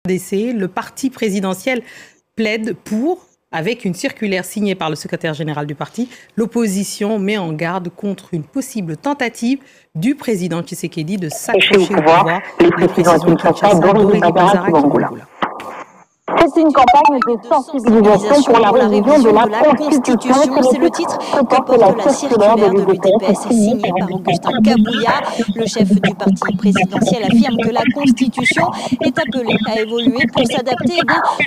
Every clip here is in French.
RDC, le parti présidentiel plaide pour, avec une circulaire signée par le secrétaire général du parti, l'opposition met en garde contre une possible tentative du président Tshisekedi de s'accrocher au pouvoir. Les précisions de Kinshasa, d'Aurélie Bazara, Kibangula. C'est une campagne de sensibilisation pour la révision de la Constitution. C'est le titre que porte la circulaire de l'UDPS signée par Augustin Kabouya. Le chef du parti présidentiel affirme que la Constitution est appelée à évoluer pour s'adapter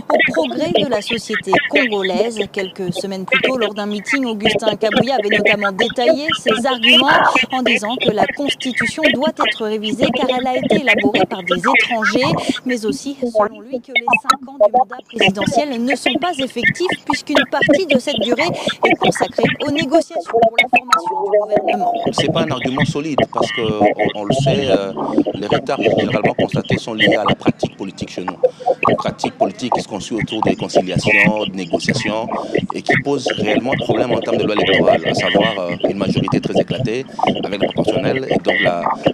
au progrès de la société congolaise. Quelques semaines plus tôt, lors d'un meeting, Augustin Kabouya avait notamment détaillé ses arguments en disant que la Constitution doit être révisée car elle a été élaborée par des étrangers, mais aussi, selon lui, que les 5 ans du mandat présidentiel ne sont pas effectifs puisqu'une partie de cette durée est consacrée aux négociations pour la formation du gouvernement. Ce n'est pas un argument solide parce qu'on le sait, les retards généralement constatés sont liés à la pratique politique chez nous. Une pratique politique qui se construit autour des conciliations, de négociations et qui pose réellement problème en termes de loi électorale, à savoir une majorité très éclatée avec le proportionnel et donc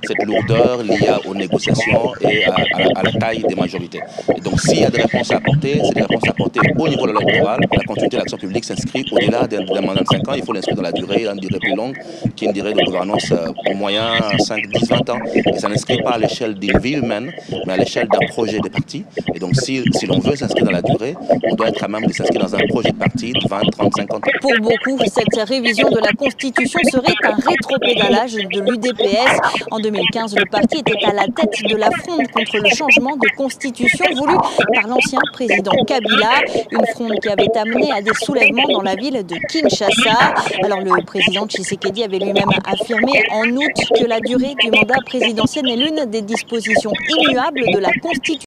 cette lourdeur liée aux négociations et à la taille des majorités. Et donc s'il y a des réponses à apporter, c'est des réponses à apporter au niveau de la loi électorale. La continuité de l'action publique s'inscrit au-delà d'un mandat de 5 ans. Il faut l'inscrire dans la durée, une durée plus longue, qui est une durée de gouvernance moyen 5, 10, 20 ans. Et ça n'inscrit pas à l'échelle d'une vie humaine, mais à l'échelle d'un projet de parti. Et donc si l'on veut s'inscrire dans la durée, on doit être à même de s'inscrire dans un projet de parti de 20, 30, 50 ans. Pour beaucoup, cette révision de la Constitution serait un rétropédalage de l'UDPS. En 2015, le parti était à la tête de la fronde contre le changement de Constitution voulu par l'ancien président Kabila, une fronde qui avait amené à des soulèvements dans la ville de Kinshasa. Alors le président Tshisekedi avait lui-même affirmé en août que la durée du mandat présidentiel est l'une des dispositions immuables de la Constitution.